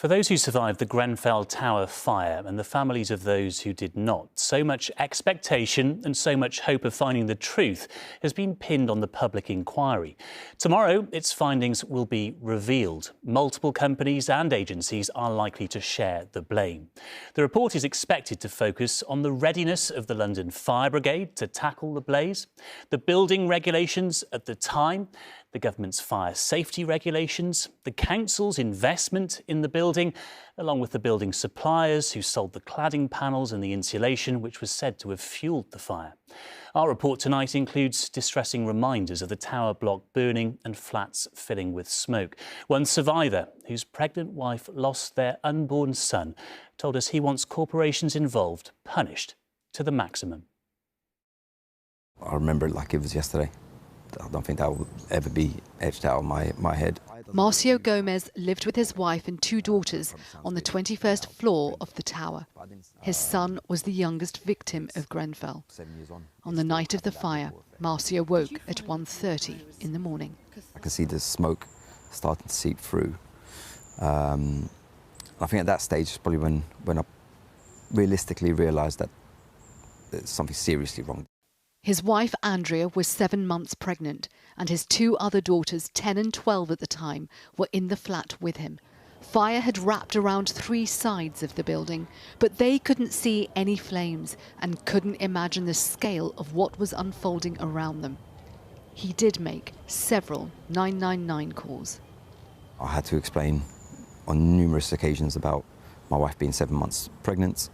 For those who survived the Grenfell Tower fire and the families of those who did not, so much expectation and so much hope of finding the truth has been pinned on the public inquiry. Tomorrow, its findings will be revealed. Multiple companies and agencies are likely to share the blame. The report is expected to focus on the readiness of the London Fire Brigade to tackle the blaze, the building regulations at the time, the government's fire safety regulations, the council's investment in the building, along with the building suppliers who sold the cladding panels and the insulation, which was said to have fuelled the fire. Our report tonight includes distressing reminders of the tower block burning and flats filling with smoke. One survivor, whose pregnant wife lost their unborn son, told us he wants corporations involved punished to the maximum. I remember it like it was yesterday. I don't think that will ever be etched out of my head. Marcio Gomes lived with his wife and two daughters on the 21st floor of the tower. His son was the youngest victim of Grenfell. On the night of the fire, Marcio woke at 1:30 in the morning. I could see the smoke starting to seep through. I think at that stage is probably when I realistically realised that there's something seriously wrong. His wife, Andrea, was 7 months pregnant, and his two other daughters, 10 and 12 at the time, were in the flat with him. Fire had wrapped around 3 sides of the building, but they couldn't see any flames and couldn't imagine the scale of what was unfolding around them. He did make several 999 calls. I had to explain on numerous occasions about my wife being 7 months pregnant,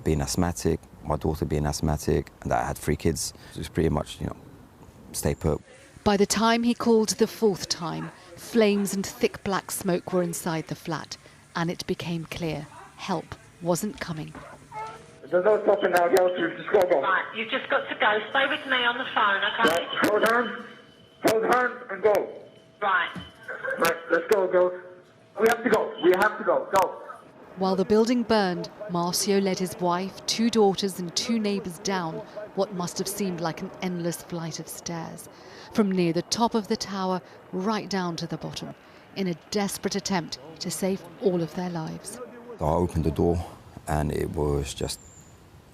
being asthmatic, my daughter being asthmatic, and that I had 3 kids. It was pretty much, stay put. By the time he called the 4th time, flames and thick black smoke were inside the flat, and it became clear help wasn't coming. There's no stopping now, girls. You've just got to go. Right, you've just got to go. Stay with me on the phone, okay? Right, hold hands and go. Right. Right, let's go, girls. We have to go. Go. While the building burned, Marcio led his wife, 2 daughters and 2 neighbours down what must have seemed like an endless flight of stairs, from near the top of the tower right down to the bottom, in a desperate attempt to save all of their lives. I opened the door and it was just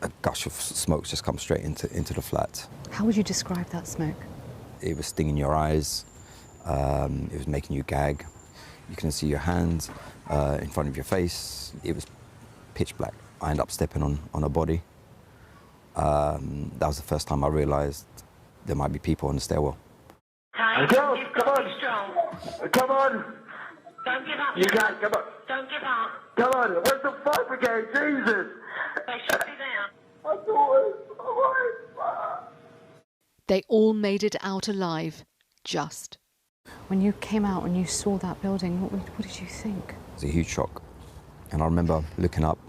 a gush of smoke just come straight into the flat. How would you describe that smoke? It was stinging your eyes, it was making you gag. You couldn't see your hands in front of your face. It was pitch black. I ended up stepping on a body. That was the first time I realised there might be people on the stairwell. Okay, Girls, you've come got to on. be strong. Come on. Don't give up. You guys, come on. Don't give up. Come on. Where's the fire brigade? Jesus. They should be there. My daughter. My wife. They all made it out alive, just. When you came out and you saw that building, what did you think? It was a huge shock. And I remember looking up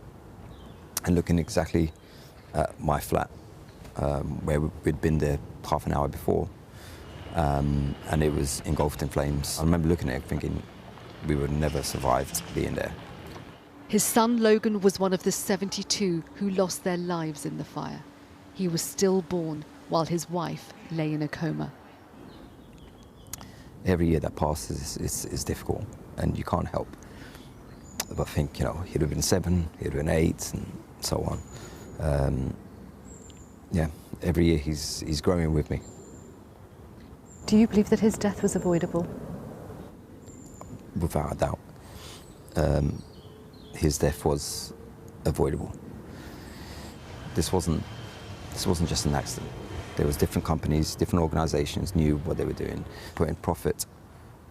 and looking exactly at my flat, where we'd been there half an hour before, and it was engulfed in flames. I remember looking at it thinking we would never survived being there. His son Logan was one of the 72 who lost their lives in the fire. He was stillborn while his wife lay in a coma. Every year that passes is difficult, and you can't help but think, he'd have been 7, he'd have been 8, and so on. Every year he's growing with me. Do you believe that his death was avoidable? Without a doubt. His death was avoidable. This wasn't just an accident. There was different companies, different organisations knew what they were doing, putting profit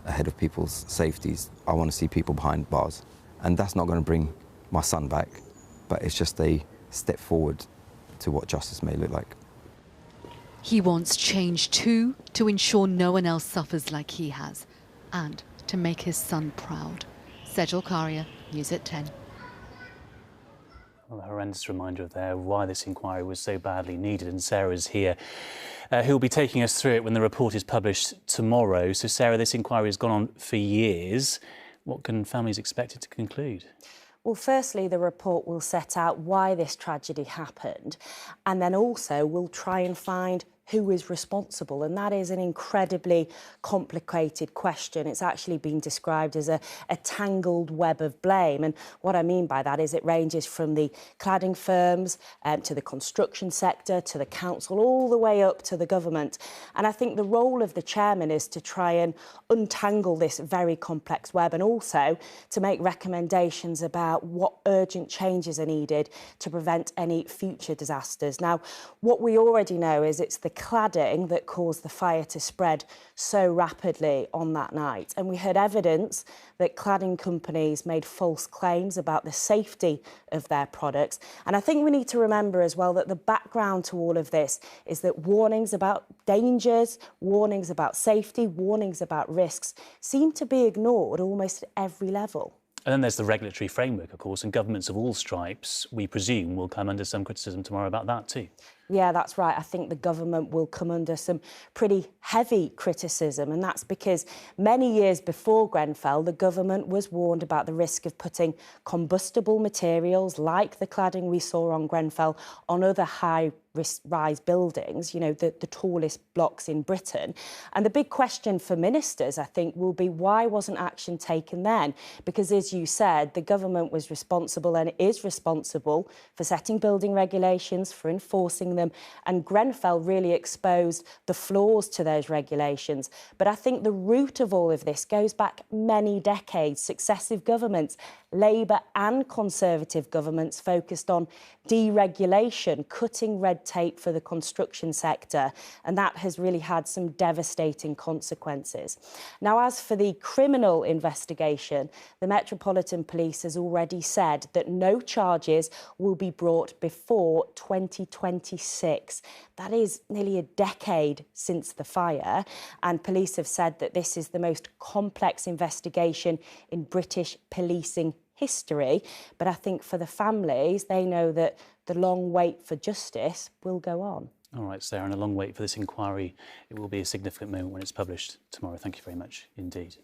ahead of people's safeties. I want to see people behind bars, and that's not going to bring my son back, but it's just a step forward to what justice may look like. He wants change too, to ensure no one else suffers like he has, and to make his son proud. Sejal Karia, News at 10. Well, a horrendous reminder of why this inquiry was so badly needed, and Sarah's here, who will be taking us through it when the report is published tomorrow. So, Sarah, this inquiry has gone on for years. What can families expect it to conclude? Well, firstly, the report will set out why this tragedy happened, and then also we'll try and find who is responsible? And that is an incredibly complicated question. It's actually been described as a tangled web of blame. And what I mean by that is it ranges from the cladding firms to the construction sector, to the council, all the way up to the government. And I think the role of the chairman is to try and untangle this very complex web, and also to make recommendations about what urgent changes are needed to prevent any future disasters. Now, what we already know is it's the cladding that caused the fire to spread so rapidly on that night. And we had evidence that cladding companies made false claims about the safety of their products. And I think we need to remember as well that the background to all of this is that warnings about dangers, warnings about safety, warnings about risks seem to be ignored almost at every level. And then there's the regulatory framework, of course, and governments of all stripes, we presume, will come under some criticism tomorrow about that too. Yeah, that's right. I think the government will come under some pretty heavy criticism, and that's because many years before Grenfell, the government was warned about the risk of putting combustible materials like the cladding we saw on Grenfell on other high-rise buildings, you know, the tallest blocks in Britain. And the big question for ministers, I think, will be why wasn't action taken then? Because, as you said, the government was responsible and is responsible for setting building regulations, for enforcing them, and Grenfell really exposed the flaws to those regulations. But I think the root of all of this goes back many decades. Successive governments, Labour and Conservative governments, focused on deregulation, cutting red tape for the construction sector, and that has really had some devastating consequences. Now, as for the criminal investigation, the Metropolitan Police has already said that no charges will be brought before 2026. That is nearly a decade since the fire, and police have said that this is the most complex investigation in British policing history. But I think for the families, they know that the long wait for justice will go on. All right, Sarah, and a long wait for this inquiry. It will be a significant moment when it's published tomorrow. Thank you very much indeed.